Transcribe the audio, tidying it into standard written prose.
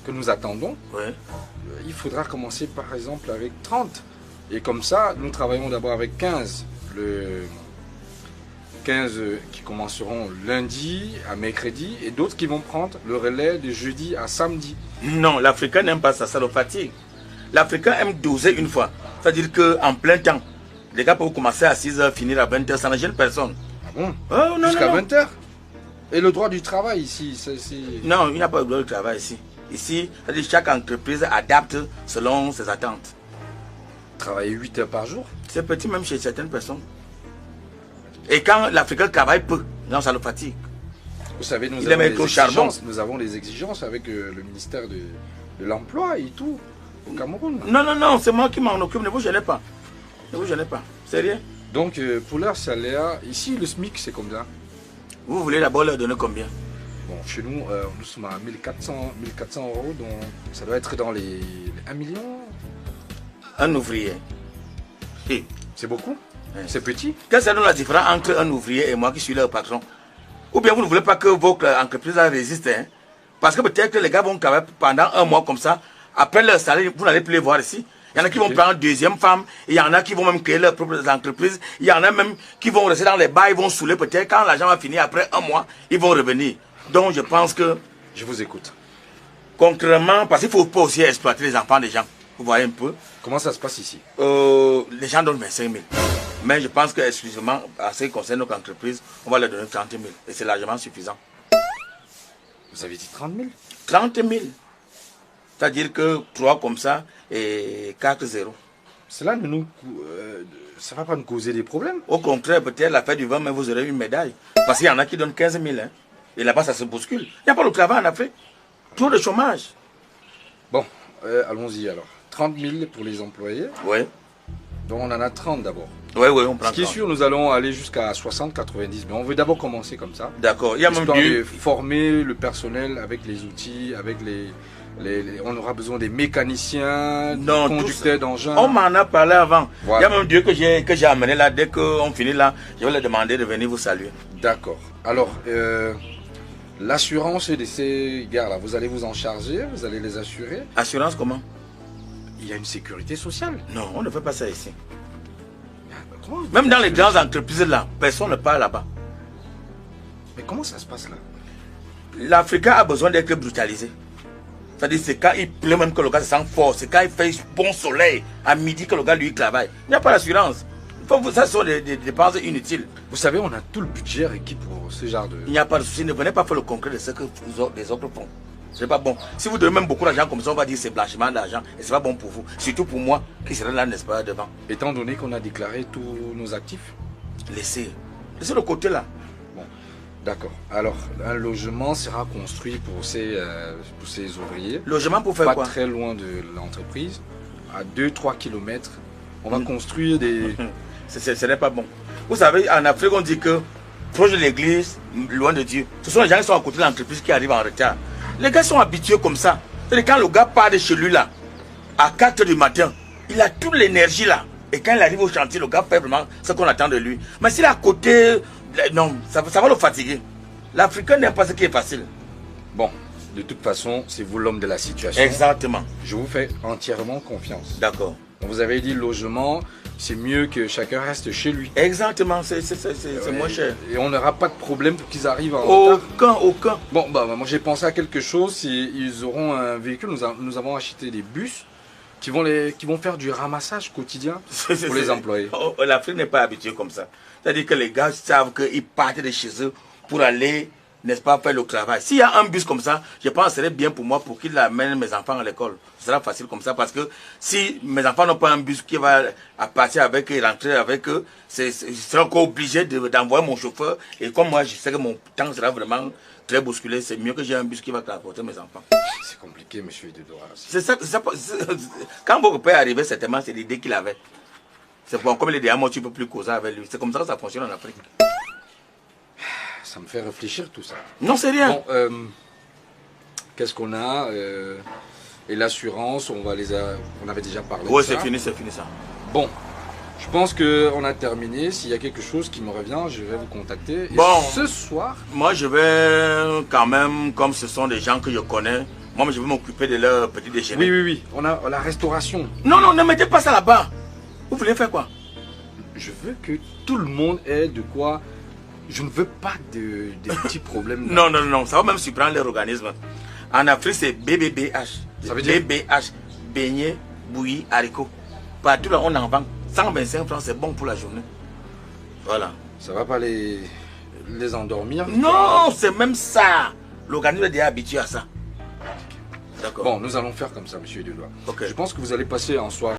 que nous attendons, Ouais. il faudra commencer par exemple avec 30. Et comme ça, nous travaillons d'abord avec 15. 15 qui commenceront lundi à mercredi et d'autres qui vont prendre le relais de jeudi à samedi. Non, l'Africain n'aime pas ça, ça le fatigue. L'Africain aime doser une fois. C'est-à-dire qu'en plein temps, les gars peuvent commencer à 6 h, finir à 20 h, ça ne gêne personne. Ah bon? Oh, non, Jusqu'à non, 20 h. Et le droit du travail ici, non, il n'y a pas de droit de travail ici. Ici, c'est-à-dire chaque entreprise adapte selon ses attentes. Travailler 8 heures par jour? C'est petit même chez certaines personnes. Et quand l'Africain travaille peu, non, ça le fatigue. Vous savez, Il aime être au charbon. Nous avons des exigences avec le ministère de l'Emploi et tout, au Cameroun. Non, non, non, c'est moi qui m'en occupe, ne vous gênez pas. Ne vous gênez pas, c'est rien. Donc, pour leur salaire, ici, le SMIC, c'est combien? Vous voulez d'abord leur donner combien? Bon, chez nous, nous sommes à 1400 euros, donc ça doit être dans les 1 million. Un ouvrier. Et C'est beaucoup? C'est petit? quelle est la différence entre un ouvrier et moi qui suis leur patron? Ou bien vous ne voulez pas que votre entreprise résiste, hein? Parce que peut-être que les gars vont travailler pendant un mois comme ça. Après leur salaire, vous n'allez plus les voir ici. Il y en a qui vont prendre une deuxième femme. Il y en a qui vont même créer leurs propres entreprises. Il y en a même qui vont rester dans les bars. Ils vont saouler peut-être. Quand l'argent va finir après un mois, ils vont revenir. Donc je pense que, Je vous écoute. concrètement, parce qu'il ne faut pas aussi exploiter les enfants des gens. Vous voyez un peu. Comment ça se passe ici? Les gens donnent 25 000. Mais je pense que exclusivement, à ce qui concerne notre entreprise, on va leur donner 30 000. Et c'est largement suffisant. Vous avez dit 30 000? 30 000. C'est-à-dire que 3 comme ça et 4 0. Cela ne ça va pas nous causer des problèmes? Au contraire, peut-être la fête du vin, mais vous aurez une médaille. Parce qu'il y en a qui donnent 15 000. Hein. Et là-bas, ça se bouscule. Il n'y a pas de travail en Afrique. Trop de chômage. Bon, allons-y alors. 30 000 pour les employés. Oui. Donc on en a 30 d'abord. Oui, oui, on prend Ce qui est 30. sûr, nous allons aller jusqu'à 60, 90. Mais on veut d'abord commencer comme ça. D'accord. Il y a même Histoire de du... former le personnel avec les outils, avec on aura besoin des mécaniciens, des Non, conducteurs d'engins. On m'en a parlé avant. Voilà. Il y a même Dieu que j'ai amené là. Dès qu'on finit là, je vais leur demander de venir vous saluer. D'accord. Alors, l'assurance de ces gars-là, vous allez vous en charger, vous allez les assurer. Assurance comment? Il y a une sécurité sociale. Non, on ne fait pas ça ici. Comment Même dans les grandes entreprises là, personne ne parle là-bas. Mais comment ça se passe là? L'Africain a besoin d'être brutalisé. C'est-à-dire c'est quand il pleut même que le gars se sent fort. C'est quand il fait bon soleil à midi que le gars lui travaille. Il n'y a pas d'assurance. Ça ce sont des dépenses inutiles. Vous savez, on a tout le budget requis pour ce genre de... Il n'y a pas de souci. Ne venez pas faire le concret de ce que les autres font. Ce n'est pas bon. Si vous donnez même beaucoup d'argent comme ça, on va dire que c'est blanchiment d'argent. Et ce n'est pas bon pour vous. Surtout pour moi qui serai là, n'est-ce pas, devant. Étant donné qu'on a déclaré tous nos actifs. Laissez. Laissez le côté là. Bon, d'accord. Alors, un logement sera construit pour ces ouvriers. Logement pour faire Pas quoi? très loin de l'entreprise, à 2-3 km. On va construire des... Ce n'est pas bon. Vous savez, en Afrique, on dit que proche de l'église, loin de Dieu. Ce sont les gens qui sont à côté de l'entreprise qui arrivent en retard. Les gars sont habitués comme ça. C'est quand le gars part de chez lui là, à 4 h du matin, il a toute l'énergie là. Et quand il arrive au chantier, le gars fait vraiment ce qu'on attend de lui. Mais s'il est à côté, non, ça va le fatiguer. L'Africain n'aime pas ce qui est facile. Bon, de toute façon, c'est vous l'homme de la situation. Exactement. Je vous fais entièrement confiance. D'accord. Vous avez dit logement, c'est mieux que chacun reste chez lui. Exactement, c'est moins cher. Et on n'aura pas de problème pour qu'ils arrivent en retard. Aucun. Bon, bah, moi j'ai pensé à quelque chose. Ils auront un véhicule. Nous avons acheté des bus qui vont faire du ramassage quotidien pour les employés. L'Afrique n'est pas habituée comme ça. C'est-à-dire que les gars savent qu'ils partent de chez eux pour aller, n'est-ce pas, faire le travail. S'il y a un bus comme ça, je pense que ce serait bien pour moi pour qu'il amène mes enfants à l'école. Ce sera facile comme ça parce que si mes enfants n'ont pas un bus qui va partir avec eux et rentrer avec eux, je serai encore obligé d'envoyer mon chauffeur. Et comme moi, je sais que mon temps sera vraiment très bousculé, c'est mieux que j'ai un bus qui va transporter mes enfants. C'est compliqué, monsieur Dedora. C'est ça, quand votre père est arrivé, certainement, c'est l'idée qu'il avait. C'est bon, comme il est déjà mort, tu ne peux plus causer avec lui. C'est comme ça que ça fonctionne en Afrique. Ça me fait réfléchir tout ça. Non, c'est rien. Bon, qu'est-ce qu'on a et l'assurance, on avait déjà parlé. Oui, de ça. c'est fini ça. Bon, je pense qu'on a terminé. S'il y a quelque chose qui me revient, je vais vous contacter. Et Bon. ce soir, Moi, je vais quand même, comme ce sont des gens que je connais, Moi, je veux m'occuper de leur petit déjeuner. Oui. On a la restauration. Non, ne mettez pas ça là-bas. Vous voulez faire quoi? Je veux que tout le monde ait de quoi. Je ne veux pas de petits problèmes. Non, ça va même surprendre leur organisme. En Afrique, c'est BBBH. Ça veut dire BBH, beignet, bouilli, haricots. Partout là, on en vend. 125 francs, c'est bon pour la journée. Voilà. Ça va pas les endormir? Non, c'est même ça. L'organisme est déjà habitué à ça. D'accord. Bon, nous allons faire comme ça, monsieur Delois. Ok. Je pense que vous allez passer en soirée.